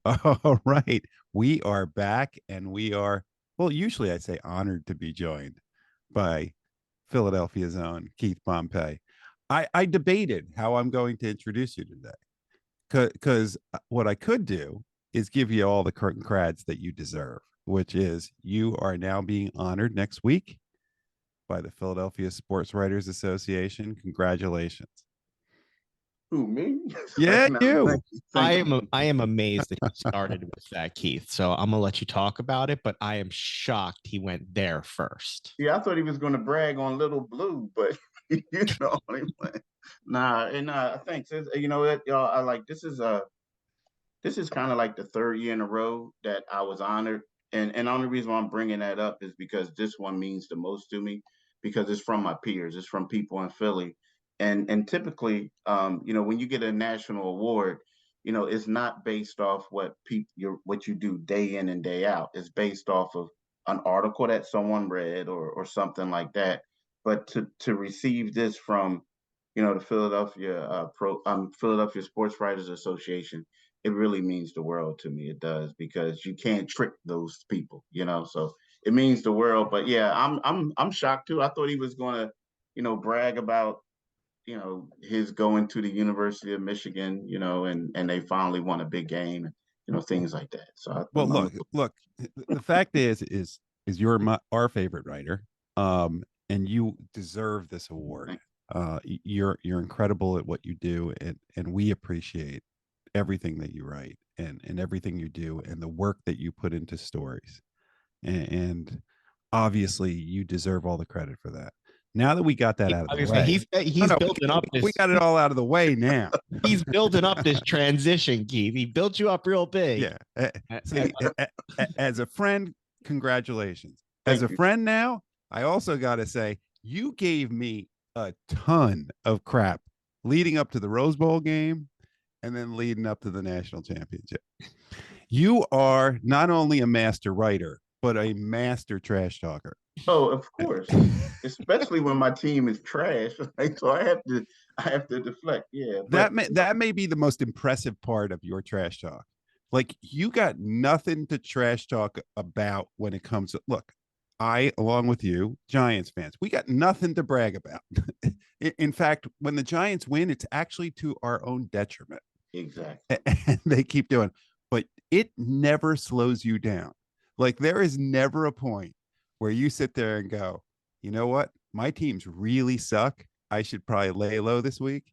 All right. We are back and we are, well, usually I'd say honored to be joined by Philadelphia's own Keith Pompey. I debated how I'm going to introduce you today because what I could do is give you all the curtain crads that you deserve, which is you are now being honored next week by the Philadelphia Sports Writers Association. Congratulations. Who, me? Yeah, No, you. I am amazed that you started with that, Keith. So I'm gonna let you talk about it, but I am shocked he went there first. Yeah, I thought he was going to brag on Little Blue, but you know, thanks. You know what, y'all? I like this is kind of like the third year in a row that I was honored, and the only reason why I'm bringing that up is because this one means the most to me because it's from my peers, it's from people in Philly, and typically, you know, when you get a national award, you know, it's not based off what you do day in and day out. It's based off of an article that someone read or something like that. But to receive this from, you know, the Philadelphia Sports Writers Association, it really means the world to me. It does, because you can't trick those people, you know. So it means the world. But yeah, I'm shocked too. I thought he was gonna, you know, brag about, you know, his going to the University of Michigan, you know, and they finally won a big game, and you know, things like that. So Well, look. The fact is you're our favorite writer, and you deserve this award. You're incredible at what you do, and we appreciate everything that you write and everything you do and the work that you put into stories. And obviously, you deserve all the credit for that. Now that we got that out of the way, he's building up this. We got it all out of the way now. He's building up this transition, Keith. He built you up real big. Yeah. See, as a friend, congratulations. As a friend now, I also got to say, you gave me a ton of crap leading up to the Rose Bowl game and then leading up to the national championship. You are not only a master writer, but a master trash talker. Oh, of course, especially when my team is trash. Right? So I have to deflect. Yeah, but that may be the most impressive part of your trash talk. Like, you got nothing to trash talk about when it comes to, look, I, along with you, Giants fans, we got nothing to brag about. In fact, when the Giants win, it's actually to our own detriment. Exactly. And they keep doing, but it never slows you down. Like, there is never a point where you sit there and go, you know what? My teams really suck. I should probably lay low this week.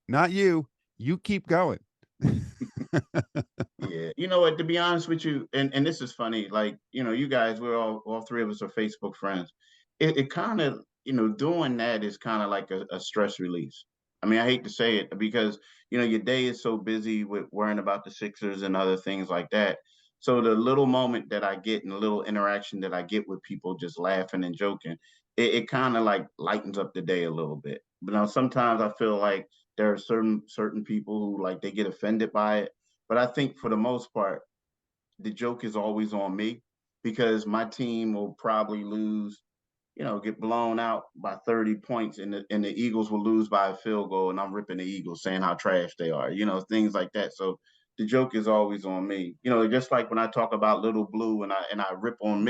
Not you. You keep going. Yeah. You know what? To be honest with you, and this is funny, like, you know, you guys, we're all three of us are Facebook friends. It kind of, you know, doing that is kind of like a stress release. I mean, I hate to say it because, you know, your day is so busy with worrying about the Sixers and other things like that. So the little moment that I get and the little interaction that I get with people just laughing and joking, it kind of like lightens up the day a little bit. But now sometimes I feel like there are certain people who, like, they get offended by it. But I think for the most part, the joke is always on me because my team will probably lose, you know, get blown out by 30 points, and the Eagles will lose by a field goal, and I'm ripping the Eagles, saying how trash they are, you know, things like that. So the joke is always on me, you know, just like when I talk about Little Blue and I rip on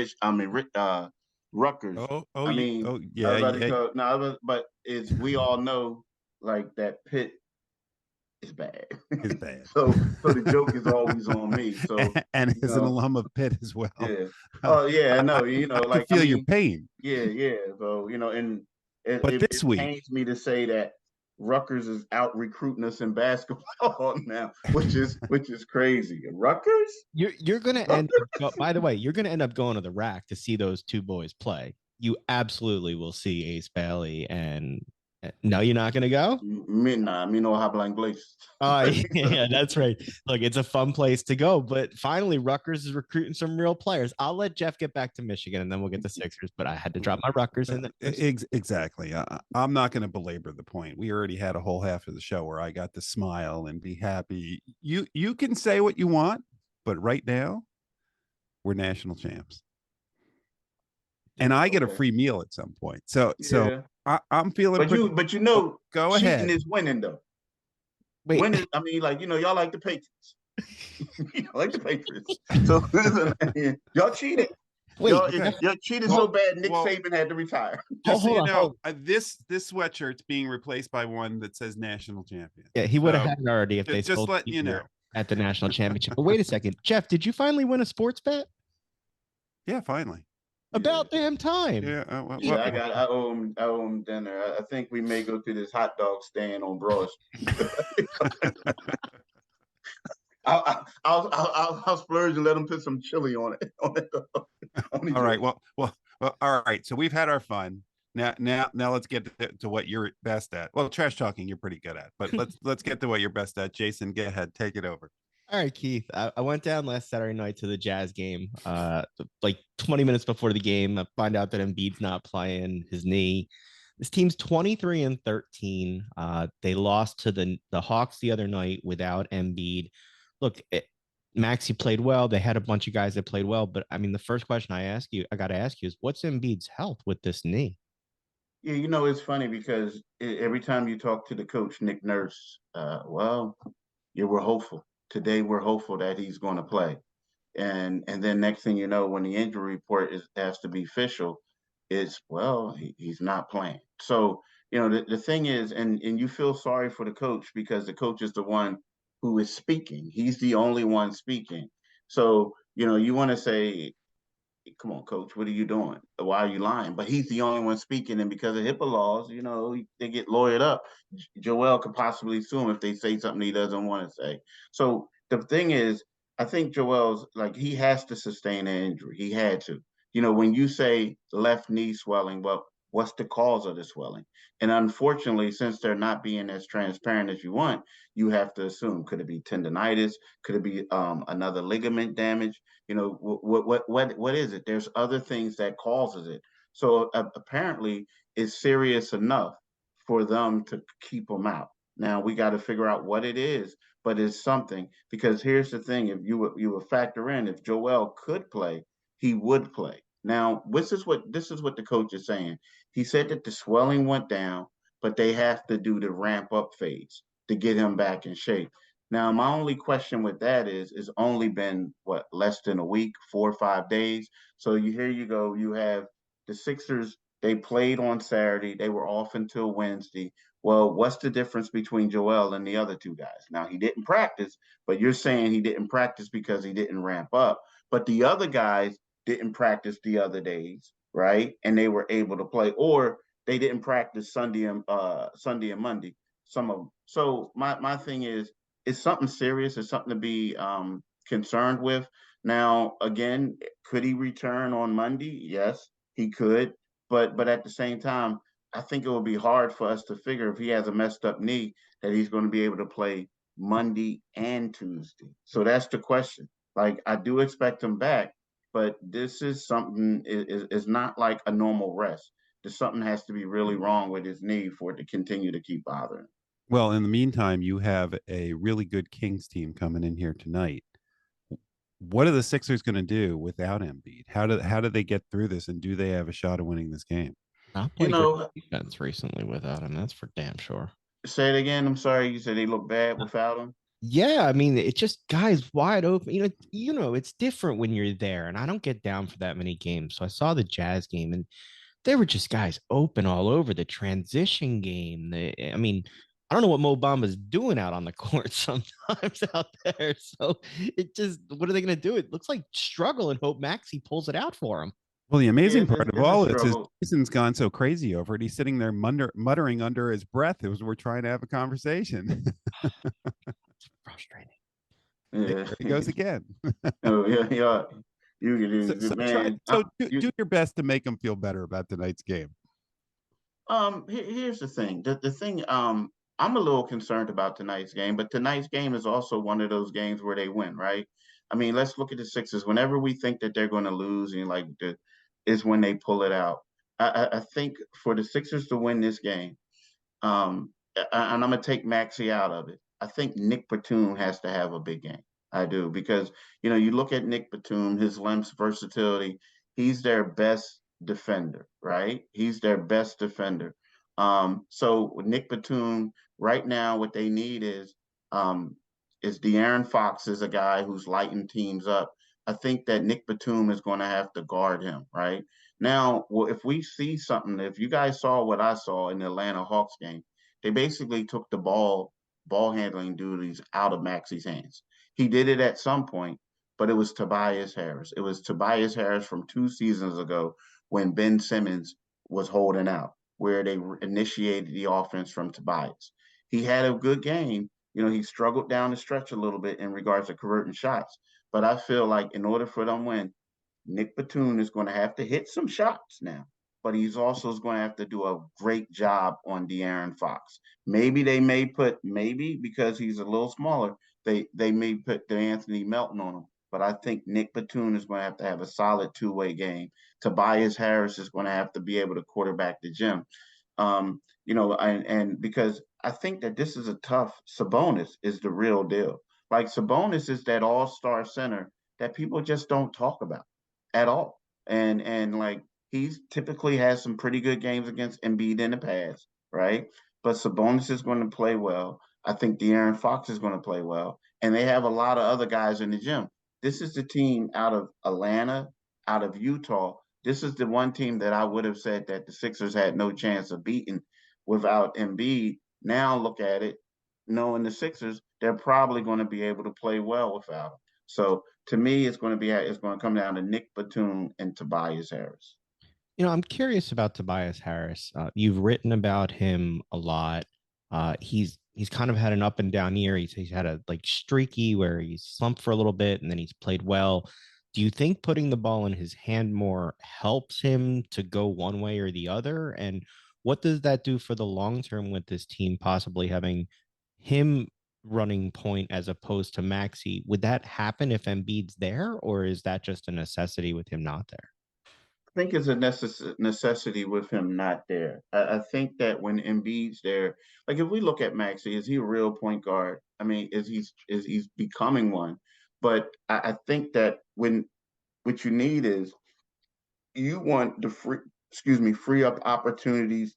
Rutgers. But we all know, like, that Pitt is bad. It's bad. so the joke is always on me. So and as an alum of Pitt as well. Yeah. Oh yeah, I know. You know, I can feel your pain. Yeah. So, you know, and but this week, it pains me to say that Rutgers is out recruiting us in basketball now, which is crazy. Rutgers? You're gonna end up, by the way, you're gonna end up going to the rack to see those two boys play. You absolutely will see Ace Bailey and no, you're not going to go? Me no habla inglés. Yeah, that's right. Look, it's a fun place to go, but finally Rutgers is recruiting some real players. I'll let Jeff get back to Michigan and then we'll get the Sixers, but I had to drop my Rutgers in there. Exactly. I'm not going to belabor the point. We already had a whole half of the show where I got to smile and be happy. You can say what you want, but right now we're national champs. And I get a free meal at some point. So I'm feeling. But you know, go ahead. cheating is winning, though. Wait, When is, I mean, like, y'all like the Patriots. Y'all like the Patriots. So y'all cheated. wait, Okay. Y'all cheated Well, so bad Nick well, Saban had to retire. just so hold you on, know, this sweatshirt's being replaced by one that says national champion. Yeah, he would have So had it already if they just sold letting you know. at the national championship. But wait a second, Jeff, did you finally win a sports bet? Yeah, finally. About damn time. Yeah. Yeah, I owe him dinner. I think we may go to this hot dog stand on Broad Street. I'll splurge and let him put some chili on it. All right. Well. All right. So we've had our fun. Now, let's get to what you're best at. Well, trash talking you're pretty good at, but let's get to what you're best at. Jason, go ahead, take it over. All right, Keith. I went down last Saturday night to the Jazz game. Like 20 minutes before the game, I find out that Embiid's not playing his knee. This team's 23-13. They lost to the Hawks the other night without Embiid. Look, Maxey played well. They had a bunch of guys that played well, but I mean, the first question I got to ask you is, what's Embiid's health with this knee? Yeah, it's funny because every time you talk to the coach, Nick Nurse, well, yeah, we're hopeful. Today, we're hopeful that he's going to play. And then next thing you know, when the injury report has to be official, it's, well, he's not playing. So, the thing is, and you feel sorry for the coach because the coach is the one who is speaking. He's the only one speaking. So, you want to say, come on, coach, what are you doing? Why are you lying? But he's the only one speaking, and because of HIPAA laws, they get lawyered up. Joel could possibly sue him if they say something he doesn't want to say. So the thing is, I think Joel's like, he has to sustain an injury. He had to. When you say left knee swelling, well, what's the cause of the swelling? And unfortunately, since they're not being as transparent as you want, you have to assume, could it be tendonitis? Could it be another ligament damage? What is it? There's other things that causes it. So apparently it's serious enough for them to keep him out. Now we got to figure out what it is, but it's something, because here's the thing: if you would factor in, if Joel could play, he would play. Now this is what the coach is saying. He said that the swelling went down, but they have to do the ramp up phase to get him back in shape. Now, my only question with that is, it's only been what, less than a week, 4 or 5 days. So here you go. You have the Sixers. They played on Saturday. They were off until Wednesday. Well, what's the difference between Joel and the other two guys? Now, he didn't practice, but you're saying he didn't practice because he didn't ramp up. But the other guys didn't practice the other days, right? And they were able to play, or they didn't practice Sunday and Monday. Some of them. So my thing is, it's something serious. It's something to be concerned with. Now, again, could he return on Monday? Yes, he could. But at the same time, I think it will be hard for us to figure, if he has a messed up knee, that he's going to be able to play Monday and Tuesday. So that's the question. Like, I do expect him back, but this is something is not like a normal rest. There's something has to be really wrong with his knee for it to continue to keep bothering. Well, in the meantime, you have a really good Kings team coming in here tonight. What are the Sixers going to do without Embiid? How do they get through this, and do they have a shot of winning this game? Not You played great know, defense recently without him. That's for damn sure. say it again. I'm sorry. You said they look bad without him. Yeah, I mean, it's just guys wide open. It's different when you're there, and I don't get down for that many games. So I saw the Jazz game, and they were just guys open all over the transition game. I mean, I don't know what Mo Bamba's doing out on the court sometimes out there. So what are they going to do? It looks like struggle and hope Maxey pulls it out for him. Well, the amazing part of it's a all this is struggle. Jason's gone so crazy over it. He's sitting there muttering under his breath as we're trying to have a conversation. It's frustrating. Yeah. There he goes again. Oh yeah. Man. Do your best to make him feel better about tonight's game. Here's the thing. The thing. I'm a little concerned about tonight's game, but tonight's game is also one of those games where they win, right? I mean, let's look at the Sixers. Whenever we think that they're going to lose, and is when they pull it out. I think for the Sixers to win this game, and I'm gonna take Maxey out of it. I think Nick Batum has to have a big game. I do, because you look at Nick Batum, his length, versatility. He's their best defender, right? He's their best defender. So with Nick Batum right now, what they need is Is De'Aaron Fox is a guy who's lighting teams up. I think that Nick Batum is going to have to guard him, right? Now, well, if we see something, if you guys saw what I saw in the Atlanta Hawks game, they basically took the ball handling duties out of Maxey's hands. He did it at some point, but it was Tobias Harris. It was Tobias Harris from 2 seasons ago when Ben Simmons was holding out, where they initiated the offense from Tobias. He had a good game. He struggled down the stretch a little bit in regards to converting shots. But I feel like in order for them to win, Nick Batum is going to have to hit some shots now, but he's also going to have to do a great job on De'Aaron Fox. Maybe because he's a little smaller, they may put the Anthony Melton on him. But I think Nick Batum is going to have a solid two-way game. Tobias Harris is going to have to be able to quarterback the gym. And because I think that this is a tough. Sabonis is the real deal. Like Sabonis is that all-star center that people just don't talk about at all. And like he's typically has some pretty good games against Embiid in the past, right? But Sabonis is going to play well. I think De'Aaron Fox is going to play well, and they have a lot of other guys in the gym. This is the team out of Atlanta, out of Utah. This is the one team that I would have said that the Sixers had no chance of beating without Embiid. Now look at it, knowing the Sixers, they're probably going to be able to play well without him. So to me, it's going to come down to Nick Batum and Tobias Harris. I'm curious about Tobias Harris. You've written about him a lot. He's kind of had an up and down year. He's had a like streaky where he's slumped for a little bit and then he's played well. Do you think putting the ball in his hand more helps him to go one way or the other? And what does that do for the long term with this team possibly having him running point as opposed to Maxey? Would that happen if Embiid's there, or is that just a necessity with him not there? I think it's a necessity with him not there. I think that when Embiid's there, like if we look at Maxey, is he a real point guard? I mean, is he's becoming one? But I think that when what you need is you want the free up opportunities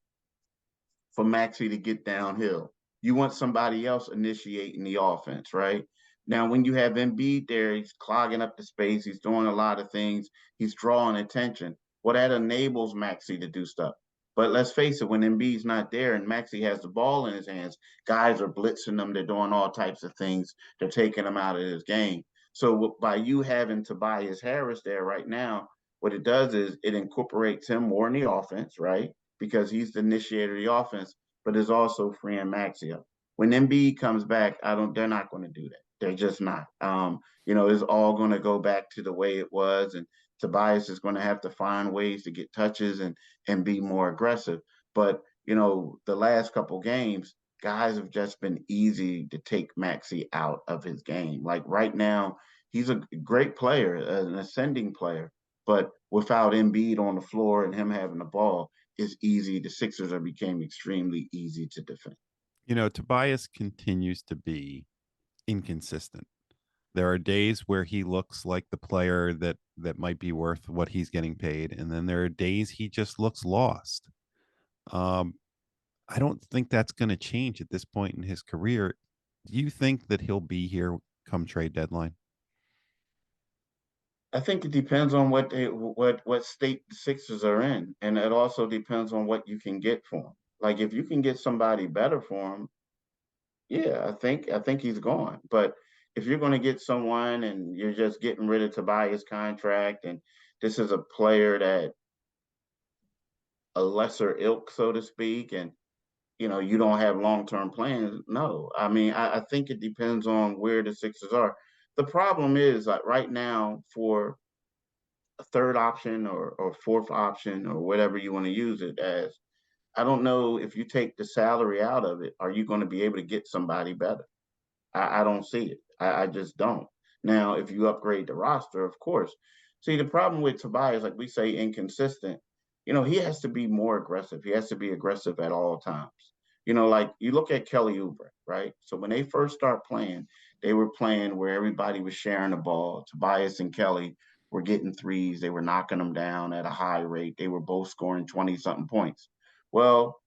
for Maxey to get downhill. You want somebody else initiating the offense, right? Now, when you have Embiid there, he's clogging up the space. He's doing a lot of things. He's drawing attention. Well, that enables Maxey to do stuff. But let's face it, when Embiid's not there and Maxey has the ball in his hands, guys are blitzing them. They're doing all types of things. They're taking him out of his game. So by you having Tobias Harris there right now, what it does is it incorporates him more in the offense, right? Because he's the initiator of the offense, but is also freeing Maxey up. When Embiid comes back, they're not going to do that. They're just not. It's all going to go back to the way it was, and Tobias is going to have to find ways to get touches and be more aggressive. But the last couple games, guys have just been easy to take Maxey out of his game. Like right now, he's a great player, an ascending player, but without Embiid on the floor and him having the ball, it's easy. The Sixers are became extremely easy to defend. Tobias continues to be inconsistent. There are days where he looks like the player that might be worth what he's getting paid, and then there are days he just looks lost. I don't think that's going to change at this point in his career. Do you think that he'll be here come trade deadline? I think it depends on what state the Sixers are in, and it also depends on what you can get for him. Like if you can get somebody better for him, yeah, I think he's gone. But if you're going to get someone and you're just getting rid of Tobias' contract, and this is a player that a lesser ilk, so to speak, and you don't have long-term plans. No, I mean, I think it depends on where the Sixers are. The problem is like right now for a third option or fourth option or whatever you want to use it as, I don't know if you take the salary out of it, are you going to be able to get somebody better? I don't see it. I just don't. Now, if you upgrade the roster, of course. See, the problem with Tobias, like we say, inconsistent, he has to be more aggressive. He has to be aggressive at all times. Like you look at Kelly Oubre, right? So when they first start playing, they were playing where everybody was sharing the ball. Tobias and Kelly were getting threes. They were knocking them down at a high rate. They were both scoring 20 something points. Well,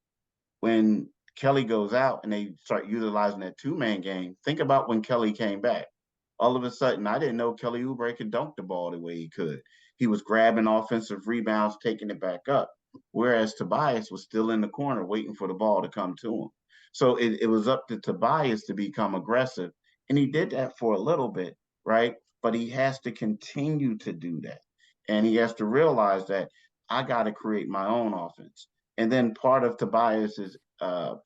when Kelly goes out and they start utilizing that two-man game. Think about when Kelly came back. All of a sudden, I didn't know Kelly Oubre could dunk the ball the way he could. He was grabbing offensive rebounds, taking it back up, whereas Tobias was still in the corner waiting for the ball to come to him. So it was up to Tobias to become aggressive, and he did that for a little bit, right? But he has to continue to do that, and he has to realize that I got to create my own offense. And then part of Tobias's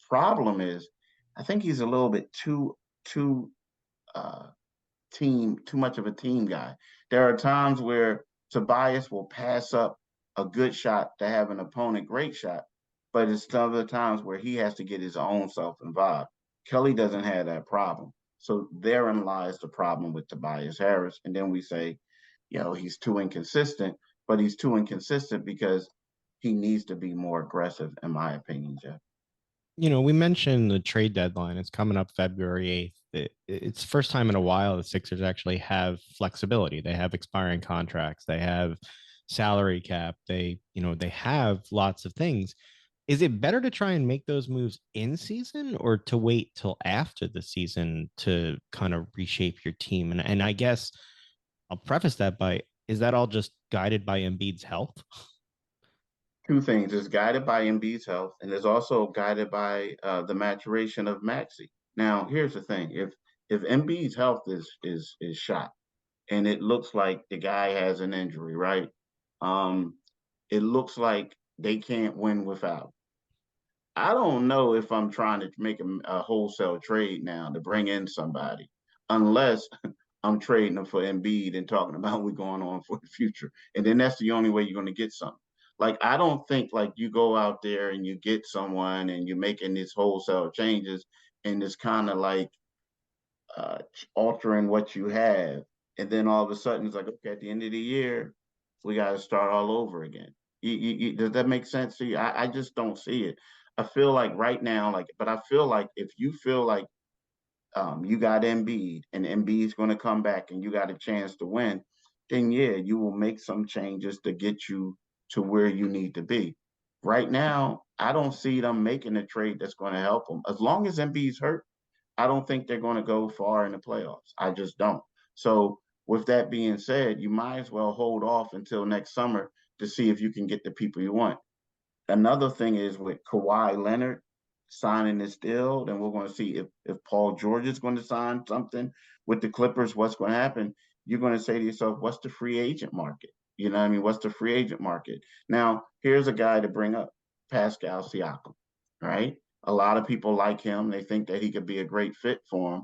problem is, I think he's a little bit too uh, too much of a team guy. There are times where Tobias will pass up a good shot to have an opponent great shot, but it's some other times where he has to get his own self involved. Kelly doesn't have that problem. So therein lies the problem with Tobias Harris. And then we say, he's too inconsistent, but he's too inconsistent because he needs to be more aggressive, in my opinion, Jeff. We mentioned the trade deadline. It's coming up February 8th. It's the first time in a while the Sixers actually have flexibility. They have expiring contracts. They have salary cap. They have lots of things. Is it better to try and make those moves in season or to wait till after the season to kind of reshape your team? And I guess I'll preface that by, is that all just guided by Embiid's health? Two things. It's guided by Embiid's health, and it's also guided by the maturation of Maxey. Now, here's the thing: if Embiid's health is shot, and it looks like the guy has an injury, right? Um, it looks like they can't win without. I don't know if I'm trying to make a wholesale trade now to bring in somebody, unless I'm trading them for Embiid and talking about we're going on for the future. And then that's the only way you're going to get something. Like, I don't think like you go out there and you get someone and you're making these wholesale changes and it's kind of like uh, altering what you have. And then all of a sudden it's like, okay, at the end of the year, we got to start all over again. Does that make sense to you? I just don't see it. I feel like right now, but I feel like if you feel like you got Embiid and Embiid's going to come back and you got a chance to win, then yeah, you will make some changes to get you to where you need to be. Right now, I don't see them making a trade that's going to help them. As long as Embiid's hurt, I don't think they're going to go far in the playoffs. I just don't. So with that being said, you might as well hold off until next summer to see if you can get the people you want. Another thing is with Kawhi Leonard signing this deal, then we're going to see if Paul George is going to sign something with the Clippers, what's going to happen. You're going to say to yourself, what's the free agent market? You know what I mean? What's the free agent market? Now, here's a guy to bring up, Pascal Siakam, right? A lot of people like him. They think that he could be a great fit for him.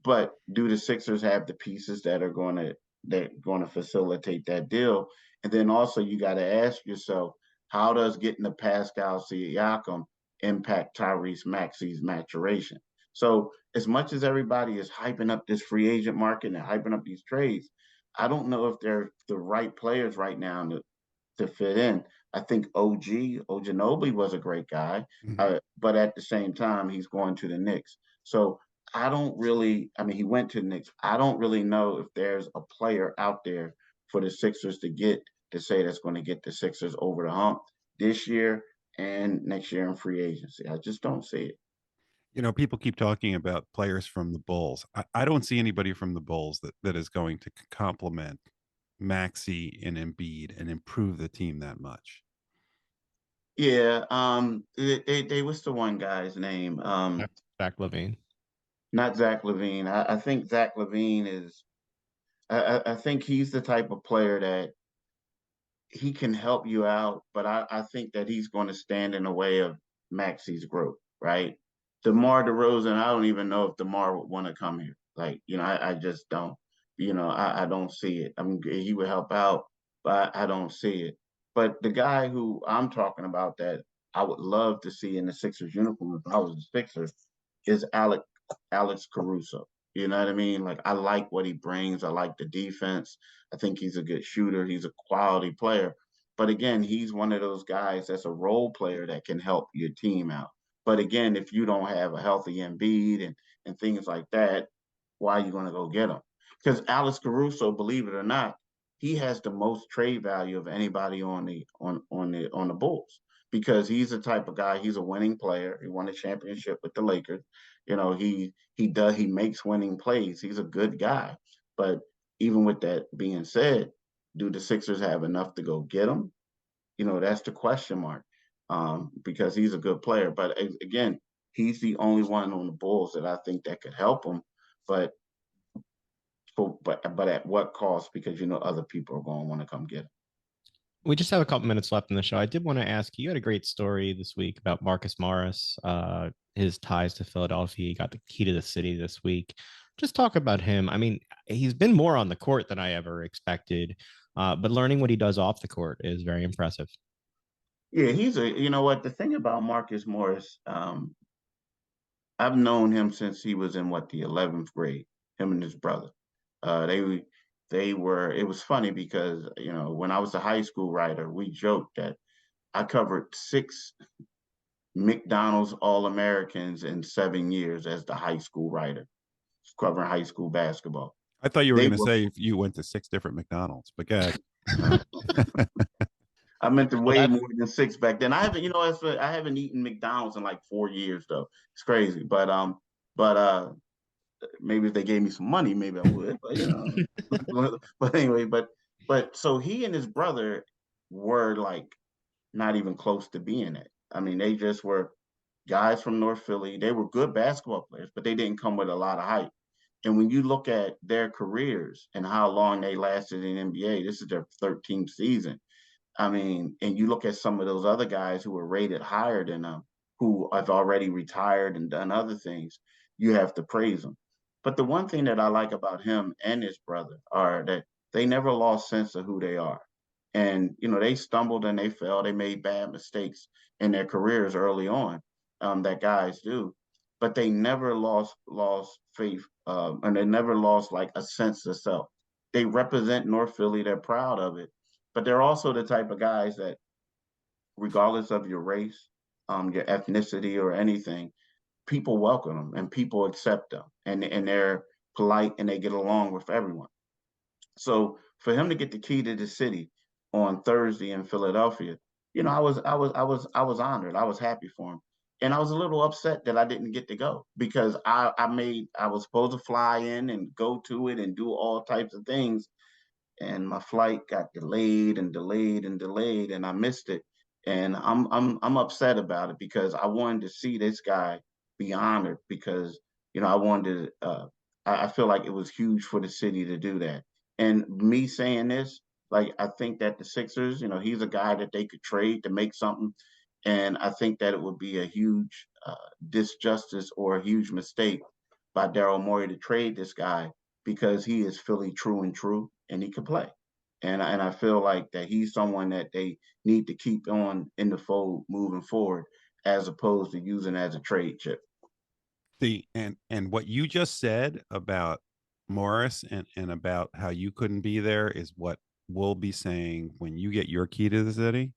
But do the Sixers have the pieces that are going to facilitate that deal? And then also you got to ask yourself, how does getting the Pascal Siakam impact Tyrese Maxey's maturation? So as much as everybody is hyping up this free agent market and hyping up these trades, I don't know if they're the right players right now to fit in. I think Oginobili was a great guy, but at the same time, he's going to the Knicks. So I don't really, I mean, he went to the Knicks. I don't really know if there's a player out there for the Sixers to get to say that's going to get the Sixers over the hump this year and next year in free agency. I just don't see it. People keep talking about players from the Bulls. I don't see anybody from the Bulls that is going to complement Maxey and Embiid and improve the team that much. Yeah, they what's the one guy's name? Zach LaVine. Not Zach LaVine. I think Zach LaVine is. I think he's the type of player that he can help you out, but I think that he's going to stand in the way of Maxey's growth, right? DeMar DeRozan, I don't even know if DeMar would want to come here. Like, I just don't. I don't see it. I mean, he would help out, but I don't see it. But the guy who I'm talking about that I would love to see in the Sixers uniform if I was the Sixers is Alex Caruso. You know what I mean? Like, I like what he brings. I like the defense. I think he's a good shooter. He's a quality player. But again, he's one of those guys that's a role player that can help your team out. But again, if you don't have a healthy Embiid and things like that, why are you going to go get him? Because Alex Caruso, believe it or not, he has the most trade value of anybody on the Bulls. because he's the type of guy. He's a winning player. He won a championship with the Lakers. He makes winning plays. He's a good guy. But even with that being said, do the Sixers have enough to go get him? That's the question mark. Because he's a good player. But again, he's the only one on the Bulls that I think that could help him. But at what cost? Because other people are going to want to come get him. We just have a couple minutes left in the show. I did want to ask you had a great story this week about Marcus Morris, his ties to Philadelphia. He got the key to the city this week. Just talk about him. I mean, he's been more on the court than I ever expected, but learning what he does off the court is very impressive. Yeah, the thing about Marcus Morris, I've known him since he was in the 11th grade, him and his brother. It was funny because, when I was a high school writer, we joked that I covered 6 McDonald's All-Americans in 7 years as the high school writer, covering high school basketball. I thought you were going to say if you went to 6 different McDonald's, but go ahead. I meant to way more than 6 back then. I haven't eaten McDonald's in like 4 years though. It's crazy, but maybe if they gave me some money, maybe I would. But but anyway, but so he and his brother were like not even close to being it. I mean, they just were guys from North Philly. They were good basketball players, but they didn't come with a lot of hype. And when you look at their careers and how long they lasted in NBA, this is their 13th season. I mean, and you look at some of those other guys who were rated higher than them, who have already retired and done other things, you have to praise them. But the one thing that I like about him and his brother are that they never lost sense of who they are. And, they stumbled and they fell. They made bad mistakes in their careers early on, that guys do. But they never lost faith, and they never lost like a sense of self. They represent North Philly. They're proud of it. But they're also the type of guys that, regardless of your race, your ethnicity, or anything, people welcome them and people accept them, and they're polite and they get along with everyone. So for him to get the key to the city on Thursday in Philadelphia, I was honored. I was happy for him, and I was a little upset that I didn't get to go because I was supposed to fly in and go to it and do all types of things. And my flight got delayed and delayed and delayed, and I missed it. And I'm upset about it because I wanted to see this guy be honored because I wanted to. I feel like it was huge for the city to do that. And me saying this, like I think that the Sixers, he's a guy that they could trade to make something, and I think that it would be a huge disjustice or a huge mistake by Daryl Morey to trade this guy because he is Philly true and true, and he can play. And I feel like that he's someone that they need to keep on in the fold moving forward, as opposed to using as a trade chip. And what you just said about Morris and about how you couldn't be there is what we'll be saying when you get your key to the city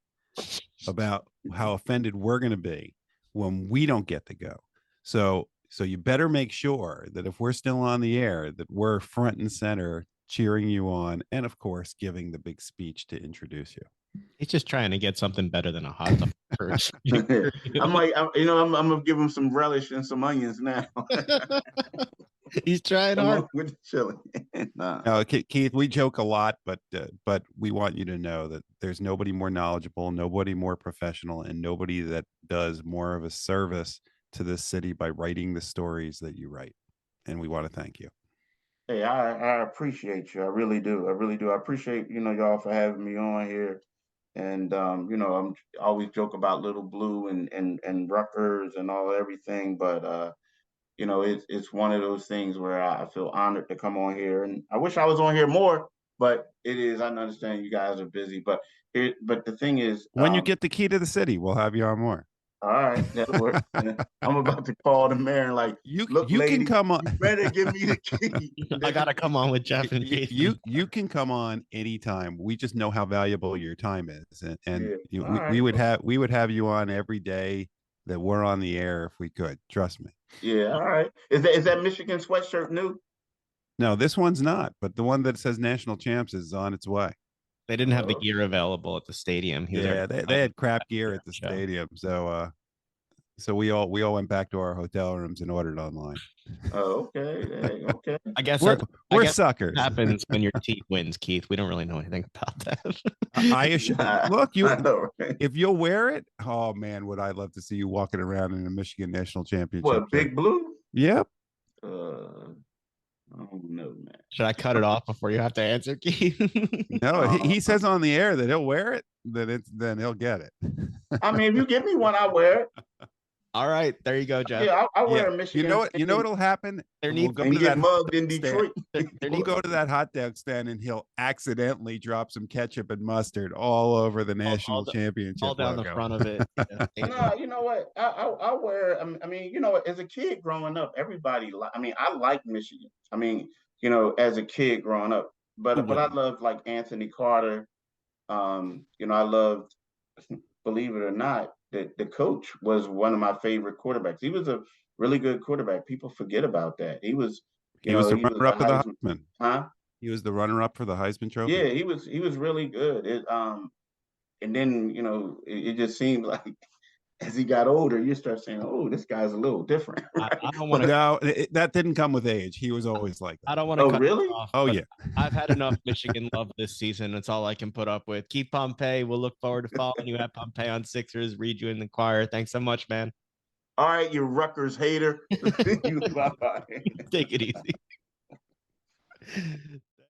about how offended we're going to be when we don't get to go. So you better make sure that if we're still on the air, that we're front and center cheering you on, and of course, giving the big speech to introduce you. He's just trying to get something better than a hot dog. I'm gonna give him some relish and some onions now. He's trying hard with the chili. No, Keith, we joke a lot, but we want you to know that there's nobody more knowledgeable, nobody more professional, and nobody that does more of a service to this city by writing the stories that you write. And we want to thank you. Hey, I appreciate you. I really do. I appreciate, y'all for having me on here. And, I'm always joke about Little Blue and Rutgers and everything. But, it's one of those things where I feel honored to come on here. And I wish I was on here more, but it is. I understand you guys are busy. But the thing is, when you get the key to the city, we'll have you on more. All right, that'll work. I'm about to call the mayor and like, look, you lady, can come on. You better give me the key. I gotta come on with Jeff and Jason. You can come on anytime. We just know how valuable your time is, and yeah. We would have you on every day that we're on the air if we could. Trust me. Yeah. All right. Is that Michigan sweatshirt new? No, this one's not. But the one that says National Champs is on its way. They didn't have the gear available at the stadium. He was Yeah, they had crap gear at the show. stadium, so we all went back to our hotel rooms and ordered online. Oh, okay. Okay. I guess we're suckers. Happens when your team wins, Keith. We don't really know anything about that. Look, if you'll wear it, oh man, would I love to see you walking around in a Michigan national championship. What, Big Blue? Yep. I don't know, man. Should I cut it off before you have to answer, Keith? No, he says on the air that he'll wear it, then he'll get it. I mean, if you give me one, I'll wear it. All right, there you go, Jeff. Yeah, I'll wear a Michigan. You know what'll happen? We'll get mugged in Detroit. We'll go to that hot dog stand and he'll accidentally drop some ketchup and mustard all over the national championship all down logo. The front of it. No, you know what? I'll wear. I mean, you know, as a kid growing up, everybody. I mean, I like Michigan. I mean, you know, as a kid growing up, but I loved like Anthony Carter. You know, I loved. Believe it or not, the coach was one of my favorite quarterbacks. He was a really good quarterback. People forget about that. He was the runner-up for the Heisman. Huh? He was the runner-up for the Heisman Trophy. Yeah, he was really good. And then, you know, it just seemed like as he got older, you start saying, "Oh, this guy's a little different." Right? I don't want to. No, that didn't come with age. He was always like that. I don't want to. Oh, really? Off, oh, yeah. I've had enough Michigan love this season. It's all I can put up with. Keith Pompey. We'll look forward to following you at Pompey on Sixers. Read you in the choir. Thanks so much, man. All right, you Rutgers hater. Bye-bye. Take it easy.